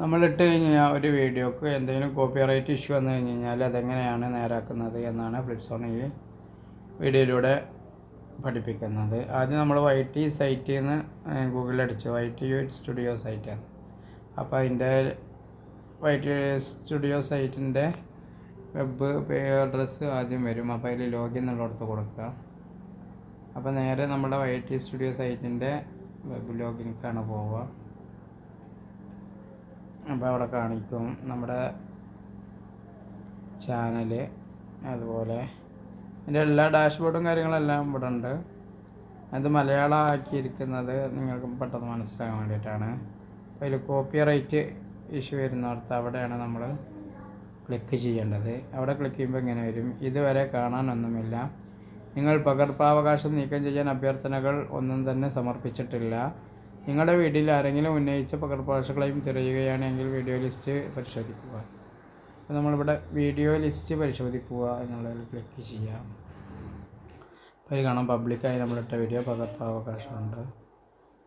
നമ്മളിട്ട് കഴിഞ്ഞാൽ ഒരു വീഡിയോക്ക് എന്തെങ്കിലും കോപ്പിറൈറ്റ് ഇഷ്യൂ വന്നു കഴിഞ്ഞാൽ അതെങ്ങനെയാണ് നേരാക്കുന്നത് എന്നാണ് ഫ്ലിപ്സോൺ ഈ വീഡിയോയിലൂടെ പഠിപ്പിക്കുന്നത്. ആദ്യം നമ്മൾ YT സൈറ്റിൽ നിന്ന് ഗൂഗിളിൽ അടിച്ചു YT സ്റ്റുഡിയോ സൈറ്റാണ്. അപ്പോൾ അതിൻ്റെ YT സ്റ്റുഡിയോ സൈറ്റിൻ്റെ വെബ് അഡ്രസ്സ് ആദ്യം വരും. അപ്പോൾ അതിൽ ലോഗിൻ എന്നുള്ളിടത്ത് കൊടുക്കുക. അപ്പോൾ നേരെ നമ്മുടെ YT സ്റ്റുഡിയോ സൈറ്റിൻ്റെ വെബ് ലോഗിനിക്കാണ് പോവുക. അപ്പോൾ അവിടെ കാണിക്കും നമ്മുടെ ചാനൽ, അതുപോലെ അതിൻ്റെ എല്ലാ ഡാഷ്ബോർഡും കാര്യങ്ങളെല്ലാം ഇവിടെ ഉണ്ട്. അത് മലയാളം ആക്കിയിരിക്കുന്നത് നിങ്ങൾക്ക് പെട്ടെന്ന് മനസ്സിലാക്കാൻ വേണ്ടിയിട്ടാണ്. അപ്പോൾ അതിൽ കോപ്പിറൈറ്റ് ഇഷ്യൂ വരുന്നിടത്ത് അവിടെയാണ് നമ്മൾ ക്ലിക്ക് ചെയ്യേണ്ടത്. അവിടെ ക്ലിക്ക് ചെയ്യുമ്പോൾ ഇങ്ങനെ വരും, ഇതുവരെ കാണാനൊന്നുമില്ല, നിങ്ങൾ പകർപ്പവകാശം നീക്കം ചെയ്യാൻ അഭ്യർത്ഥനകൾ ഒന്നും തന്നെ സമർപ്പിച്ചിട്ടില്ല. നിങ്ങളുടെ വീഡിയോയിൽ ആരെങ്കിലും ഉന്നയിച്ച പകർപ്പവകാശ ക്ലെയിം തിരയുകയാണെങ്കിൽ വീഡിയോ ലിസ്റ്റ് പരിശോധിക്കുക. അപ്പോൾ നമ്മളിവിടെ വീഡിയോ ലിസ്റ്റ് പരിശോധിക്കുക എന്നുള്ളതിൽ ക്ലിക്ക് ചെയ്യാം. അപ്പോൾ കാണാം പബ്ലിക്കായി നമ്മളിട്ട വീഡിയോ പകർപ്പവകാശമുണ്ട്.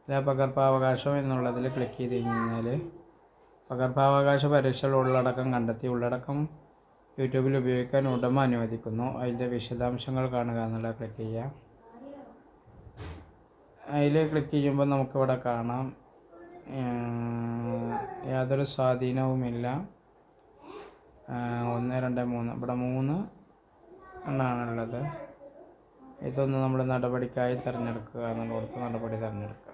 ആ പകർപ്പവകാശം എന്നുള്ളതിൽ ക്ലിക്ക് ചെയ്ത് കഴിഞ്ഞാൽ പകർപ്പവകാശ പരീക്ഷകൾ ഉള്ളടക്കം കണ്ടെത്തി. ഉള്ളടക്കം യൂട്യൂബിൽ ഉപയോഗിക്കാൻ ഉടമ അനുവദിക്കുന്നു. അതിൻ്റെ വിശദാംശങ്ങൾ കാണുക എന്നുള്ള ക്ലിക്ക് ചെയ്യാം. അതിൽ ക്ലിക്ക് ചെയ്യുമ്പോൾ നമുക്കിവിടെ കാണാം യാതൊരു സ്വാധീനവുമില്ല. 1, 2, 3 ഇവിടെ 3 എണ്ണാണുള്ളത്. ഇതൊന്ന് നമ്മൾ നടപടിക്കായി തിരഞ്ഞെടുക്കുക എന്നുള്ളടത്ത് നടപടി തിരഞ്ഞെടുക്കുക.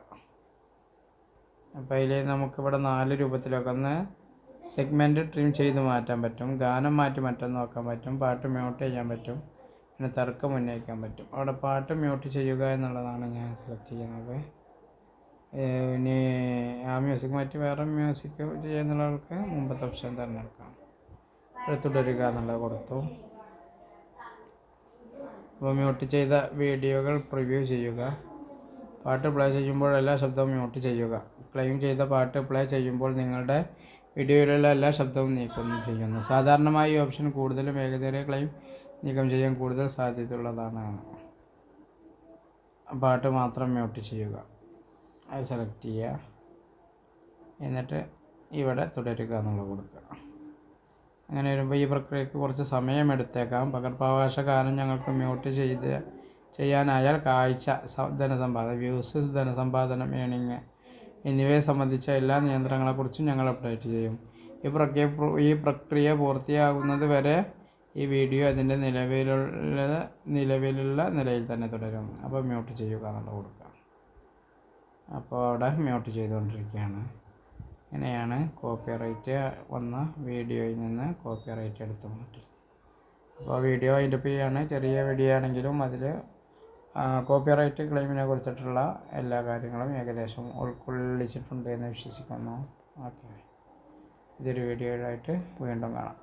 അപ്പോൾ അതിൽ നമുക്കിവിടെ 4 രൂപത്തിലൊക്കെ ഒന്ന് സെഗ്മെൻറ്റ് ട്രിം ചെയ്ത് മാറ്റാൻ പറ്റും, ഗാനം മാറ്റി മറ്റൊന്ന് നോക്കാൻ പറ്റും, പാട്ട് മ്യൂട്ട് ചെയ്യാൻ പറ്റും, പിന്നെ തർക്കം ഉന്നയിക്കാൻ പറ്റും. അവിടെ പാട്ട് മ്യൂട്ട് ചെയ്യുക എന്നുള്ളതാണ് ഞാൻ സെലക്ട് ചെയ്യുന്നത്. ഇനി ആ മ്യൂസിക് മാറ്റി വേറെ മ്യൂസിക് ചെയ്യുന്നവർക്ക് മുമ്പത്തെ ഓപ്ഷൻ തിരഞ്ഞെടുക്കാം. തുടരുക എന്നുള്ളത് കൊടുത്തു. അപ്പോൾ മ്യൂട്ട് ചെയ്ത വീഡിയോകൾ പ്രിവ്യൂ ചെയ്യുക. പാട്ട് പ്ലേ ചെയ്യുമ്പോൾ എല്ലാ ശബ്ദവും മ്യൂട്ട് ചെയ്യുക. ക്ലെയിം ചെയ്ത പാട്ട് പ്ലേ ചെയ്യുമ്പോൾ നിങ്ങളുടെ വീഡിയോയിലുള്ള എല്ലാ ശബ്ദവും നീക്കം ചെയ്യുന്നു. സാധാരണമായി ഈ ഓപ്ഷൻ കൂടുതലും വേഗതയേറിയ ക്ലെയിം നീക്കം ചെയ്യാൻ കൂടുതൽ സാധ്യതയുള്ളതാണ്. പാട്ട് മാത്രം മ്യൂട്ട് ചെയ്യുക, അത് സെലക്ട് ചെയ്യുക. എന്നിട്ട് ഇവിടെ തുടരുക എന്നുള്ളത് കൊടുക്കുക. അങ്ങനെ വരുമ്പോൾ ഈ പ്രക്രിയക്ക് കുറച്ച് സമയമെടുത്തേക്കാം. പകർപ്പവകാശ ഗാനം ഞങ്ങൾക്ക് മ്യൂട്ട് ചെയ്യാനായാൽ കാഴ്ച, ധനസമ്പാദനം, വ്യൂസ്, ധനസമ്പാദനം, ഏണിങ് എന്നിവയെ സംബന്ധിച്ച എല്ലാ നിയന്ത്രണങ്ങളെക്കുറിച്ചും ഞങ്ങൾ അപ്ഡേറ്റ് ചെയ്യും. ഈ പ്രക്രിയ പൂർത്തിയാകുന്നത് വരെ ഈ വീഡിയോ അതിൻ്റെ നിലവിലുള്ള നിലയിൽ തന്നെ തുടരും. അപ്പോൾ മ്യൂട്ട് ചെയ്യുക എന്നുള്ളത് കൊടുക്കുക. അപ്പോൾ അവിടെ മ്യൂട്ട് ചെയ്തുകൊണ്ടിരിക്കുകയാണ്. ഇങ്ങനെയാണ് കോപ്പിറൈറ്റ് വന്ന വീഡിയോയിൽ നിന്ന് കോപ്പിറൈറ്റ് എടുത്ത് മാറ്റും. അപ്പോൾ വീഡിയോ അതിൻ്റെ ചെയ്യാണ്. ചെറിയ വീഡിയോ ആണെങ്കിലും അതിൽ കോപ്പിറൈറ്റ് ക്ലെയിമിനെ കുറിച്ചിട്ടുള്ള എല്ലാ കാര്യങ്ങളും ഏകദേശം ഉൾക്കൊള്ളിച്ചിട്ടുണ്ട് എന്ന് വിശ്വസിക്കുന്നു. ഓക്കെ, ഇതൊരു വീഡിയോയിലായിട്ട് വീണ്ടും കാണാം.